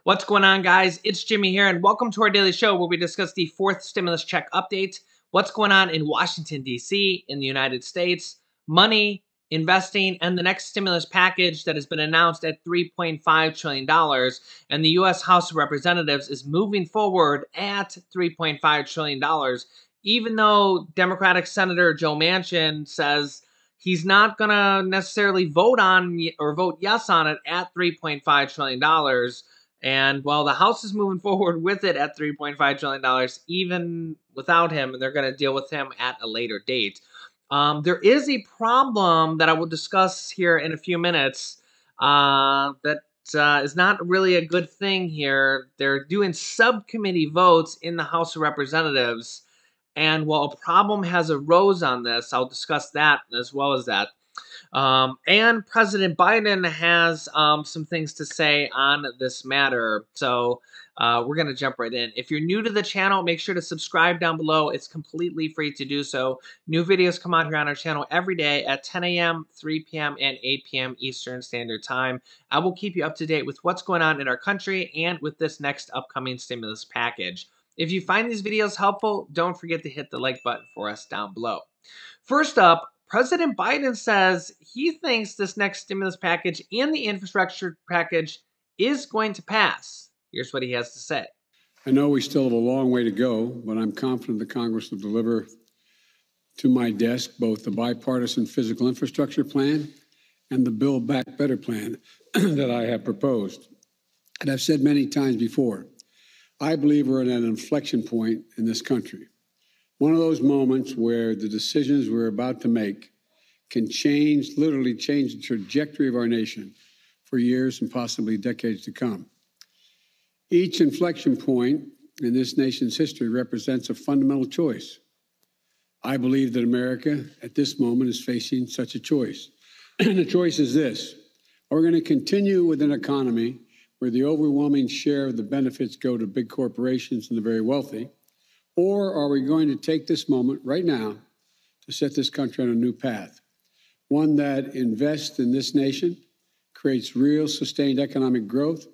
What's going on, guys? It's Jimmy here, and welcome to our daily show where we discuss the fourth stimulus check update, what's going on in Washington, D.C., in the United States, money, investing, and the next stimulus package that has been announced at $3.5 trillion. And the U.S. House of Representatives is moving forward at $3.5 trillion, even though Democratic Senator Joe Manchin says he's not going to necessarily vote on or vote yes on it at $3.5 trillion. And while the House is moving forward with it at $3.5 trillion, even without him, and they're going to deal with him at a later date. There is a problem that I will discuss here in a few minutes that is not really a good thing here. They're doing subcommittee votes in the House of Representatives. And while a problem has arose on this, I'll discuss that as well as that. And President Biden has some things to say on this matter. So we're going to jump right in. If you're new to the channel, make sure to subscribe down below. It's completely free to do so. New videos come out here on our channel every day at 10 a.m., 3 p.m., and 8 p.m. Eastern Standard Time. I will keep you up to date with what's going on in our country and with this next upcoming stimulus package. If you find these videos helpful, don't forget to hit the like button for us down below. First up, President Biden says he thinks this next stimulus package and the infrastructure package is going to pass. Here's what he has to say. I know we still have a long way to go, but I'm confident the Congress will deliver to my desk both the bipartisan physical infrastructure plan and the Build Back Better plan that I have proposed. And I've said many times before, I believe we're at an inflection point in this country. One of those moments where the decisions we're about to make can literally change the trajectory of our nation for years and possibly decades to come. Each inflection point in this nation's history represents a fundamental choice. I believe that America at this moment is facing such a choice. And the choice is this: are we going to continue with an economy where the overwhelming share of the benefits go to big corporations and the very wealthy? Or are we going to take this moment right now to set this country on a new path, one that invests in this nation, creates real sustained economic growth,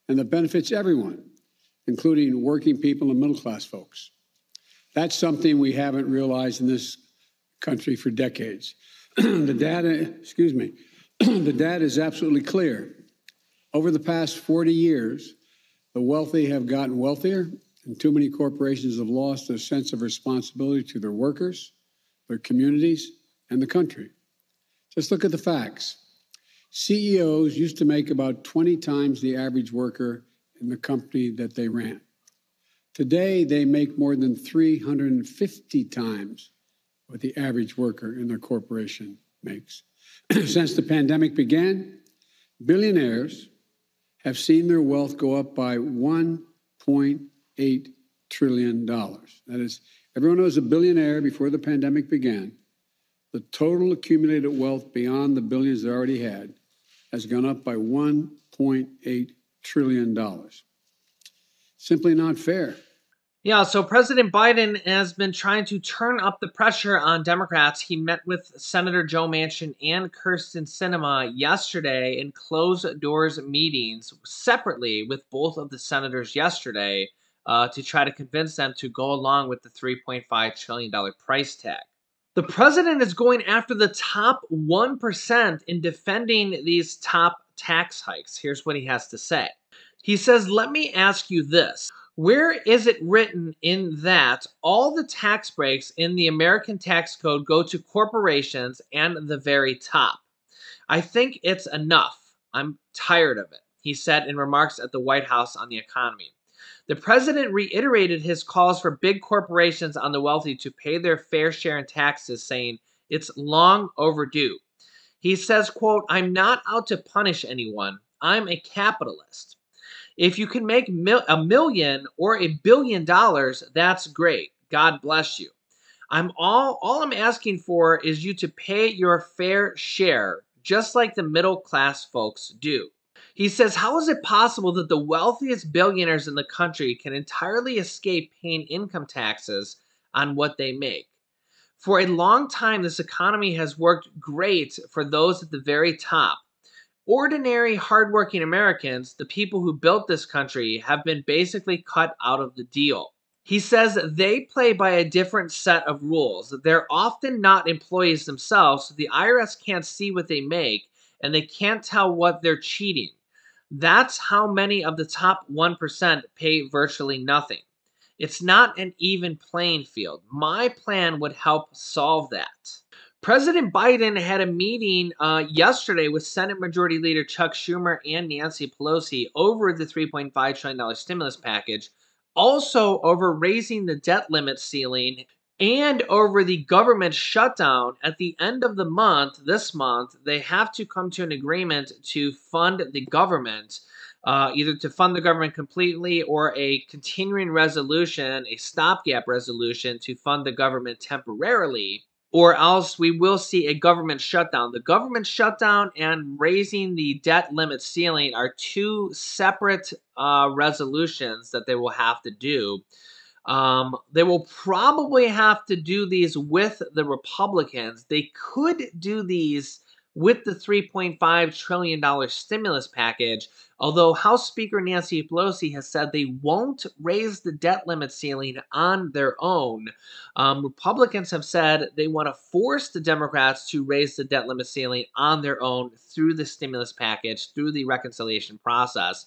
and that benefits everyone, including working people and middle-class folks? That's something we haven't realized in this country for decades. The data is absolutely clear. Over the past 40 years, the wealthy have gotten wealthier, and too many corporations have lost their sense of responsibility to their workers, their communities, and the country. Just look at the facts. CEOs used to make about 20 times the average worker in the company that they ran. Today, they make more than 350 times what the average worker in their corporation makes. Since the pandemic began, billionaires have seen their wealth go up by $1.8 trillion. That is, everyone was a billionaire before the pandemic began. The total accumulated wealth beyond the billions they already had has gone up by $1.8 trillion. Simply not fair. Yeah, so President Biden has been trying to turn up the pressure on Democrats. He met with Senator Joe Manchin and Kyrsten Sinema yesterday in closed-doors meetings separately with both of the senators yesterday to try to convince them to go along with the $3.5 trillion price tag. The president is going after the top 1% in defending these top tax hikes. Here's what he has to say. He says, "Let me ask you this. Where is it written in that all the tax breaks in the American tax code go to corporations and the very top? I think it's enough. I'm tired of it," he said in remarks at the White House on the economy. The president reiterated his calls for big corporations on the wealthy to pay their fair share in taxes, saying it's long overdue. He says, quote, "I'm not out to punish anyone. I'm a capitalist. If you can make $1 million or $1 billion, that's great. God bless you. All I'm asking for is you to pay your fair share, just like the middle class folks do." He says, how is it possible that the wealthiest billionaires in the country can entirely escape paying income taxes on what they make? For a long time, this economy has worked great for those at the very top. Ordinary, hardworking Americans, the people who built this country, have been basically cut out of the deal. He says they play by a different set of rules. They're often not employees themselves, so the IRS can't see what they make, and they can't tell what they're cheating. That's how many of the top 1% pay virtually nothing. It's not an even playing field. My plan would help solve that. President Biden had a meeting yesterday with Senate Majority Leader Chuck Schumer and Nancy Pelosi over the $3.5 trillion stimulus package, also over raising the debt limit ceiling and over the government shutdown. At the end of the month, this month, they have to come to an agreement to fund the government, either to fund the government completely or a continuing resolution, a stopgap resolution to fund the government temporarily, or else we will see a government shutdown. The government shutdown and raising the debt limit ceiling are two separate resolutions that they will have to do. They will probably have to do these with the Republicans. They could do these with the $3.5 trillion stimulus package, although House Speaker Nancy Pelosi has said they won't raise the debt limit ceiling on their own. Republicans have said they want to force the Democrats to raise the debt limit ceiling on their own through the stimulus package, through the reconciliation process.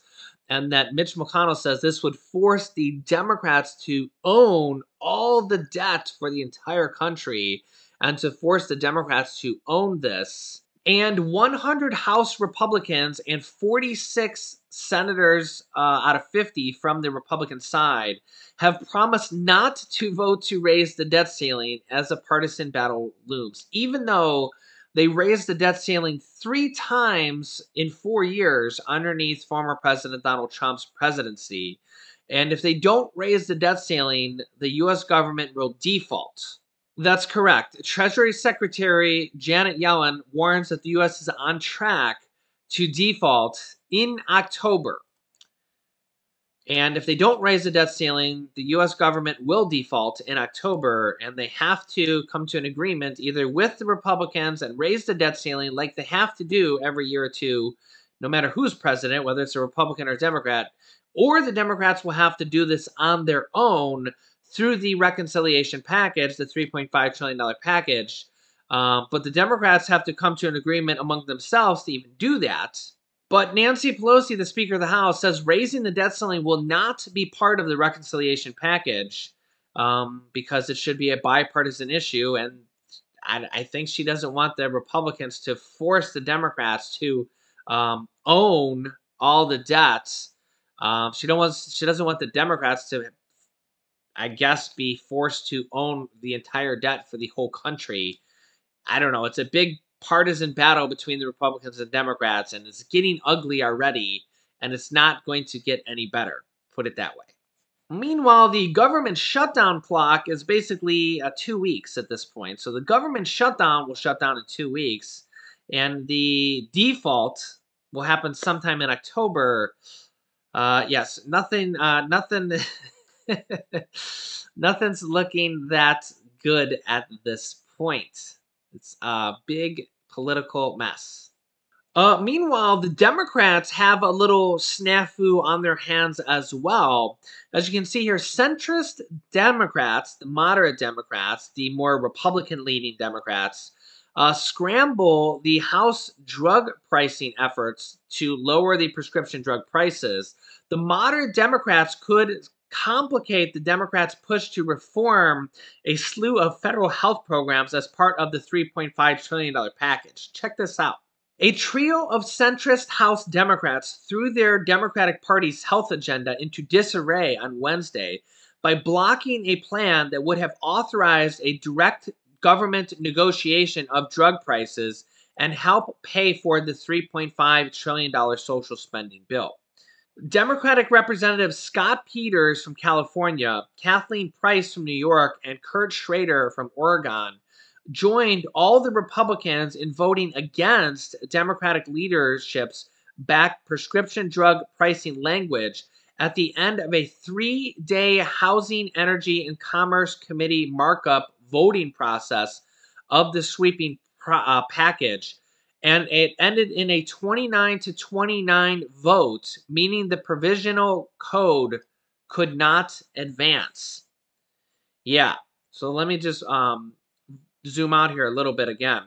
And that Mitch McConnell says this would force the Democrats to own all the debt for the entire country and to force the Democrats to own this. And 100 House Republicans and 46 senators out of 50 from the Republican side have promised not to vote to raise the debt ceiling as a partisan battle looms, even though they raised the debt ceiling 3 times in 4 years underneath former President Donald Trump's presidency. And if they don't raise the debt ceiling, the U.S. government will default. That's correct. Treasury Secretary Janet Yellen warns that the U.S. is on track to default in October. And if they don't raise the debt ceiling, the U.S. government will default in October, and they have to come to an agreement either with the Republicans and raise the debt ceiling like they have to do every year or two, no matter who's president, whether it's a Republican or a Democrat, or the Democrats will have to do this on their own through the reconciliation package, the $3.5 trillion package. But the Democrats have to come to an agreement among themselves to even do that. But Nancy Pelosi, the Speaker of the House, says raising the debt ceiling will not be part of the reconciliation package because it should be a bipartisan issue. And I think she doesn't want the Republicans to force the Democrats to own all the debts. She doesn't want the Democrats to, I guess, be forced to own the entire debt for the whole country. I don't know. It's a big partisan battle between the Republicans and Democrats, and it's getting ugly already, and it's not going to get any better, put it that way. Meanwhile, the government shutdown clock is basically 2 weeks at this point. So the government shutdown will shut down in 2 weeks, and the default will happen sometime in October. Yes, nothing, nothing's looking that good at this point. It's a big political mess. Meanwhile, the Democrats have a little snafu on their hands as well. As you can see here, centrist Democrats, the moderate Democrats, the more Republican-leaning Democrats, scramble the House drug pricing efforts to lower the prescription drug prices. The moderate Democrats could complicate the Democrats' push to reform a slew of federal health programs as part of the $3.5 trillion package. Check this out. A trio of centrist House Democrats threw their Democratic Party's health agenda into disarray on Wednesday by blocking a plan that would have authorized a direct government negotiation of drug prices and help pay for the $3.5 trillion social spending bill. Democratic Representatives Scott Peters from California, Kathleen Price from New York, and Kurt Schrader from Oregon joined all the Republicans in voting against Democratic leadership's backed prescription drug pricing language at the end of a 3-day Housing, Energy, and Commerce Committee markup voting process of the sweeping package. And it ended in a 29-29 vote, meaning the provisional code could not advance. Yeah. So let me just zoom out here a little bit again.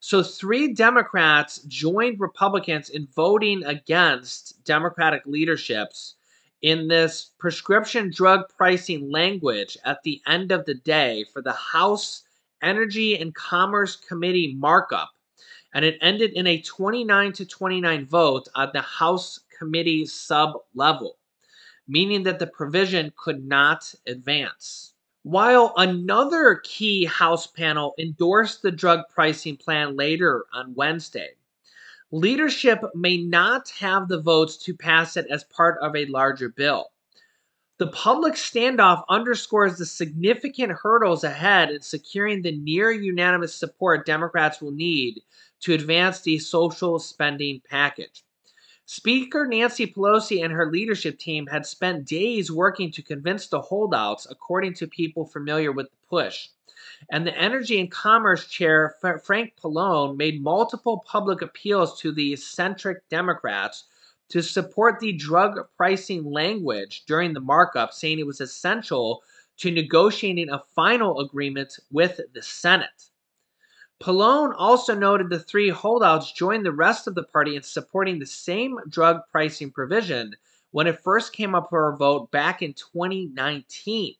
So 3 Democrats joined Republicans in voting against Democratic leaderships in this prescription drug pricing language at the end of the day for the House Energy and Commerce Committee markup. And it ended in a 29-29 vote on the House committee sub level, meaning that the provision could not advance. While another key House panel endorsed the drug pricing plan later on Wednesday, leadership may not have the votes to pass it as part of a larger bill. The public standoff underscores the significant hurdles ahead in securing the near unanimous support Democrats will need to advance the social spending package. Speaker Nancy Pelosi and her leadership team had spent days working to convince the holdouts, according to people familiar with the push. And the Energy and Commerce Chair, Frank Pallone, made multiple public appeals to the eccentric Democrats to support the drug pricing language during the markup, saying it was essential to negotiating a final agreement with the Senate. Pallone also noted the 3 holdouts joined the rest of the party in supporting the same drug pricing provision when it first came up for a vote back in 2019.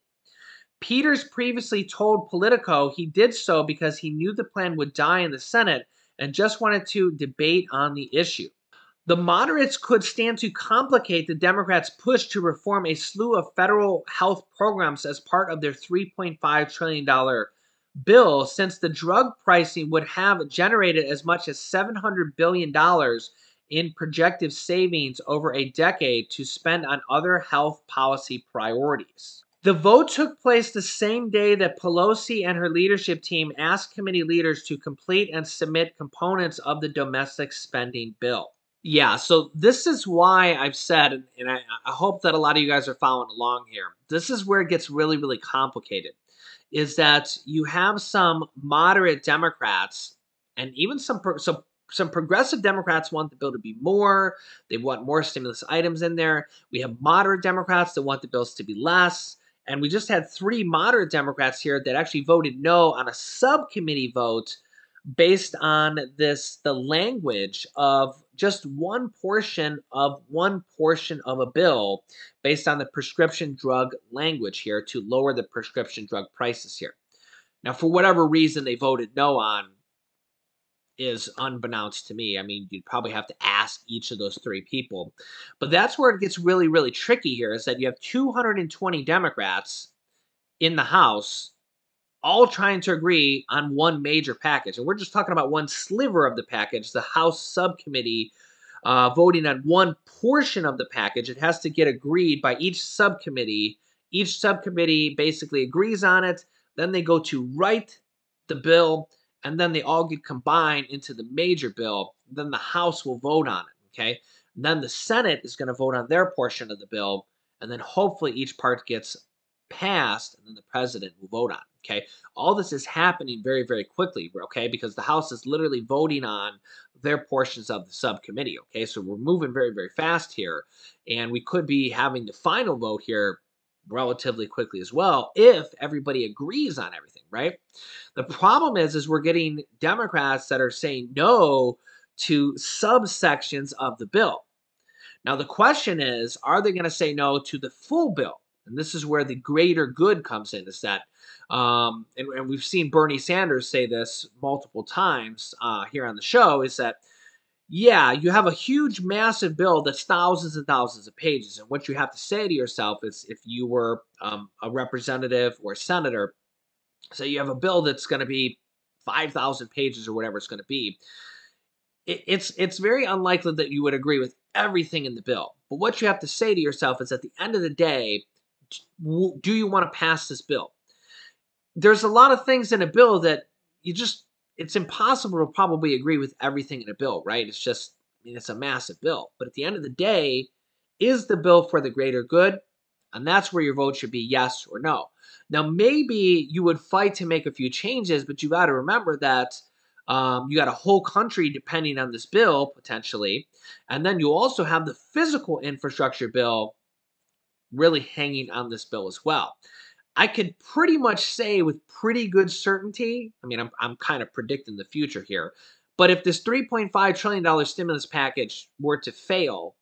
Peters previously told Politico he did so because he knew the plan would die in the Senate and just wanted to debate on the issue. The moderates could stand to complicate the Democrats' push to reform a slew of federal health programs as part of their $3.5 trillion bill, since the drug pricing would have generated as much as $700 billion in projected savings over a decade to spend on other health policy priorities. The vote took place the same day that Pelosi and her leadership team asked committee leaders to complete and submit components of the domestic spending bill. Yeah, so this is why I've said, and I hope that a lot of you guys are following along here. This is where it gets really, really complicated, is that you have some moderate Democrats and even some progressive Democrats want the bill to be more. They want more stimulus items in there. We have moderate Democrats that want the bills to be less. And we just had 3 moderate Democrats here that actually voted no on a subcommittee vote based on the language of just one portion of a bill based on the prescription drug language here to lower the prescription drug prices here. Now, for whatever reason they voted no on is unbeknownst to me. I mean, you'd probably have to ask each of those 3 people. But that's where it gets really, really tricky here, is that you have 220 Democrats in the House all trying to agree on one major package. And we're just talking about one sliver of the package, the House subcommittee voting on one portion of the package. It has to get agreed by each subcommittee. Each subcommittee basically agrees on it. Then they go to write the bill, and then they all get combined into the major bill. Then the House will vote on it, okay? And then the Senate is going to vote on their portion of the bill, and then hopefully each part gets passed, and then the president will vote on it, okay? All this is happening very, very quickly, okay, because the House is literally voting on their portions of the subcommittee, okay? So we're moving very, very fast here, and we could be having the final vote here relatively quickly as well if everybody agrees on everything, right? The problem is we're getting Democrats that are saying no to subsections of the bill. Now, the question is, are they going to say no to the full bill? And this is where the greater good comes in, is that, and we've seen Bernie Sanders say this multiple times here on the show, is that, yeah, you have a huge, massive bill that's thousands and thousands of pages. And what you have to say to yourself is, if you were a representative or a senator, so you have a bill that's going to be 5,000 pages or whatever it's going to be, it's very unlikely that you would agree with everything in the bill. But what you have to say to yourself is, at the end of the day, do you want to pass this bill? There's a lot of things in a bill that it's impossible to probably agree with everything in a bill, right? It's just, I mean, it's a massive bill. But at the end of the day, is the bill for the greater good? And that's where your vote should be yes or no. Now, maybe you would fight to make a few changes, but you got to remember that You got a whole country depending on this bill, potentially. And then you also have the physical infrastructure bill really hanging on this bill as well. I could pretty much say with pretty good certainty, I mean, I'm kind of predicting the future here, but if this $3.5 trillion stimulus package were to fail,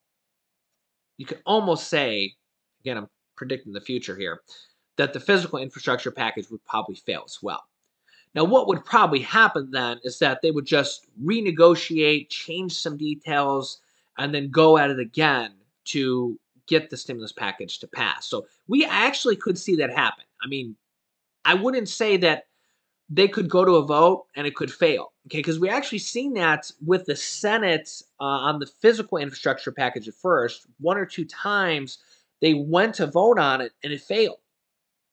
you could almost say, again, I'm predicting the future here, that the physical infrastructure package would probably fail as well. Now, what would probably happen then is that they would just renegotiate, change some details, and then go at it again to get the stimulus package to pass. So we actually could see that happen. I mean, I wouldn't say that they could go to a vote and it could fail. Okay, because we actually seen that with the Senate on the physical infrastructure package at first. One or two times they went to vote on it and it failed.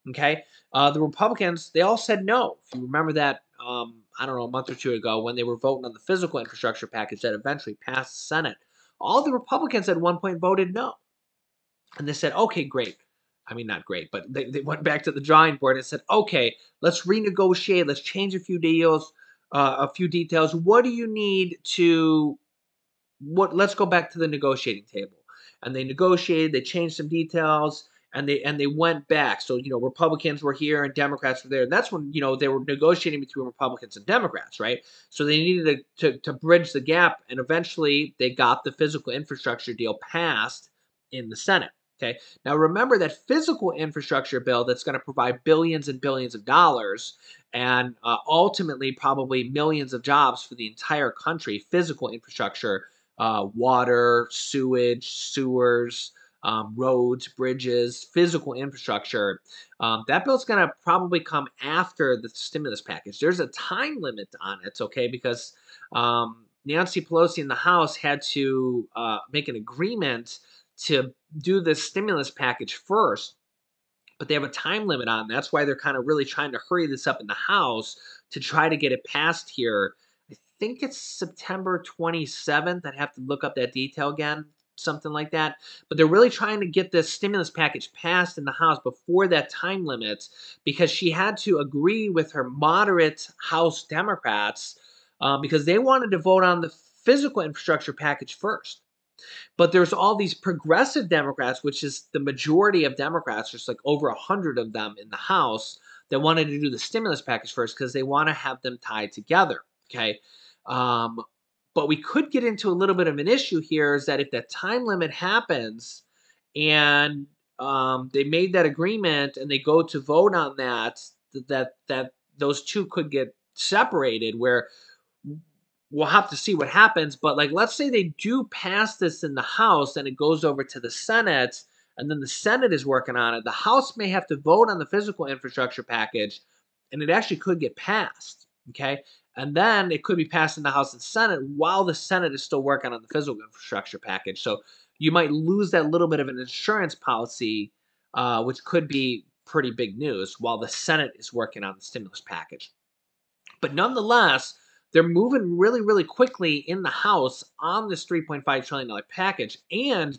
Okay, the Republicans, they all said no. If you remember that, I don't know, a month or two ago when they were voting on the physical infrastructure package that eventually passed the Senate, all the Republicans at one point voted no. And they said, okay, great. I mean, not great, but they went back to the drawing board and said, okay, let's renegotiate. Let's change a few deals, a few details. What do you need to let's go back to the negotiating table. And they negotiated, they changed some details, and they went back. So, Republicans were here and Democrats were there. And that's when, they were negotiating between Republicans and Democrats, right? So they needed to bridge the gap, and eventually they got the physical infrastructure deal passed in the Senate. Okay. Now remember that physical infrastructure bill that's going to provide billions and billions of dollars and ultimately probably millions of jobs for the entire country. Physical infrastructure, water, sewage, sewers, roads, bridges, physical infrastructure. That bill's going to probably come after the stimulus package. There's a time limit on it, okay, because Nancy Pelosi in the House had to make an agreement to do this stimulus package first, but they have a time limit on. That's why they're kind of really trying to hurry this up in the House to try to get it passed here. I think it's September 27th. I'd have to look up that detail again, something like that. But they're really trying to get this stimulus package passed in the House before that time limit because she had to agree with her moderate House Democrats because they wanted to vote on the physical infrastructure package first. But there's all these progressive Democrats, which is the majority of Democrats, there's like over 100 of them in the House that wanted to do the stimulus package first because they want to have them tied together. Okay. But we could get into a little bit of an issue here is that if that time limit happens and they made that agreement and they go to vote on that those two could get separated where we'll have to see what happens. But like, let's say they do pass this in the House and it goes over to the Senate, and then the Senate is working on it. The House may have to vote on the physical infrastructure package, and it actually could get passed. Okay. And then it could be passed in the House and Senate while the Senate is still working on the physical infrastructure package. So you might lose that little bit of an insurance policy, which could be pretty big news while the Senate is working on the stimulus package. But nonetheless, they're moving really, really quickly in the House on this $3.5 trillion package, and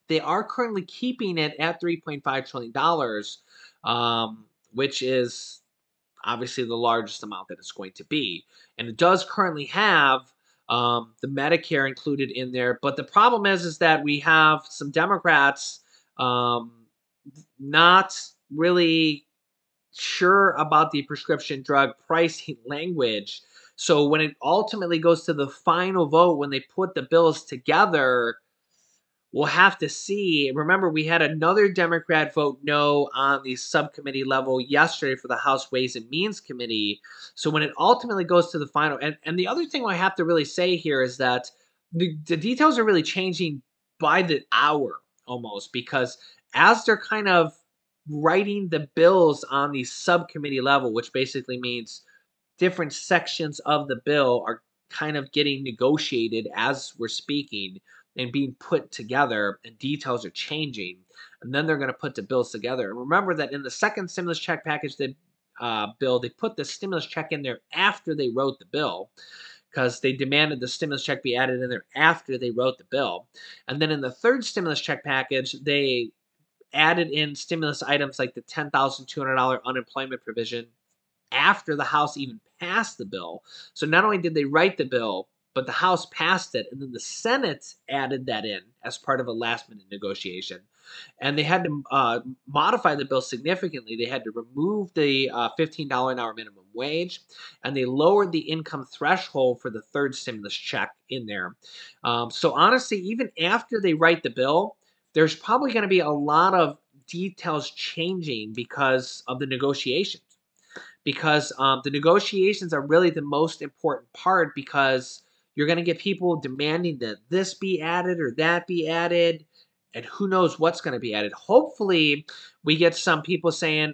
they are currently keeping it at $3.5 trillion, which is obviously the largest amount that it's going to be. And it does currently have the Medicare included in there, but the problem is that we have some Democrats not really sure about the prescription drug pricing language. So when it ultimately goes to the final vote, when they put the bills together, we'll have to see. Remember, we had another Democrat vote no on the subcommittee level yesterday for the House Ways and Means Committee. So when it ultimately goes to the final, and the other thing I have to really say here is that the details are really changing by the hour almost, because as they're kind of writing the bills on the subcommittee level, which basically means different sections of the bill are kind of getting negotiated as we're speaking and being put together, and details are changing, and then they're going to put the bills together. And remember that in the second stimulus check package bill, they put the stimulus check in there after they wrote the bill because they demanded the stimulus check be added in there after they wrote the bill. And then in the third stimulus check package, they added in stimulus items like the $10,200 unemployment provision after the House even pass the bill. So not only did they write the bill, but the House passed it, and then the Senate added that in as part of a last-minute negotiation. And they had to modify the bill significantly. They had to remove the $15 an hour minimum wage, and they lowered the income threshold for the third stimulus check in there. So honestly, even after they write the bill, there's probably going to be a lot of details changing because of the negotiations, because the negotiations are really the most important part, because you're going to get people demanding that this be added or that be added, and who knows what's going to be added. Hopefully, we get some people saying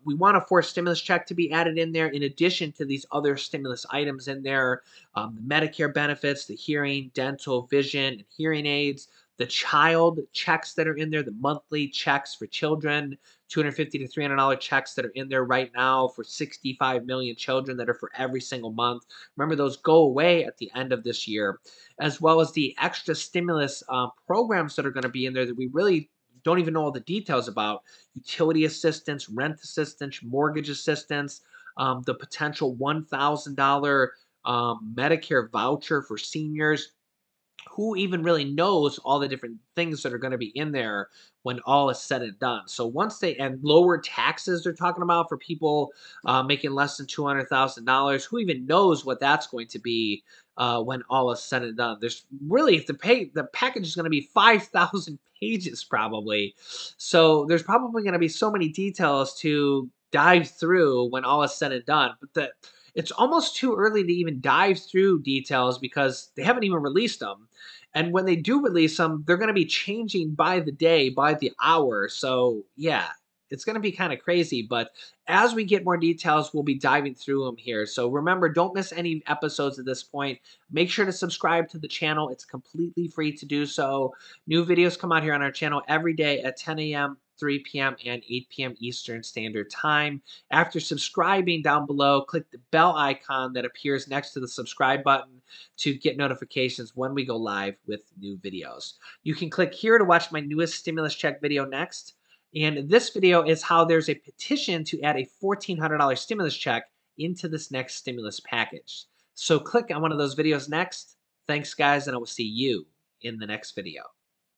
we want a fourth stimulus check to be added in there in addition to these other stimulus items in there, the Medicare benefits, the hearing, dental, vision, and hearing aids, the child checks that are in there, the monthly checks for children, $250 to $300 checks that are in there right now for 65 million children that are for every single month. Remember, those go away at the end of this year, as well as the extra stimulus programs that are going to be in there that we really don't even know all the details about: utility assistance, rent assistance, mortgage assistance, the potential $1,000 Medicare voucher for seniors. Who even really knows all the different things that are going to be in there when all is said and done? So once they, and lower taxes they're talking about for people making less than $200,000. Who even knows what that's going to be when all is said and done? There's really, if the package is going to be 5,000 pages probably. So there's probably going to be so many details to dive through when all is said and done. But it's almost too early to even dive through details because they haven't even released them. And when they do release them, they're going to be changing by the day, by the hour. So, yeah, it's going to be kind of crazy. But as we get more details, we'll be diving through them here. So remember, don't miss any episodes at this point. Make sure to subscribe to the channel. It's completely free to do so. New videos come out here on our channel every day at 10 a.m., 3 p.m., and 8 p.m. Eastern Standard Time. After subscribing, down below, click the bell icon that appears next to the subscribe button to get notifications when we go live with new videos. You can click here to watch my newest stimulus check video next. And this video is how there's a petition to add a $1,400 stimulus check into this next stimulus package. So click on one of those videos next. Thanks, guys, and I will see you in the next video.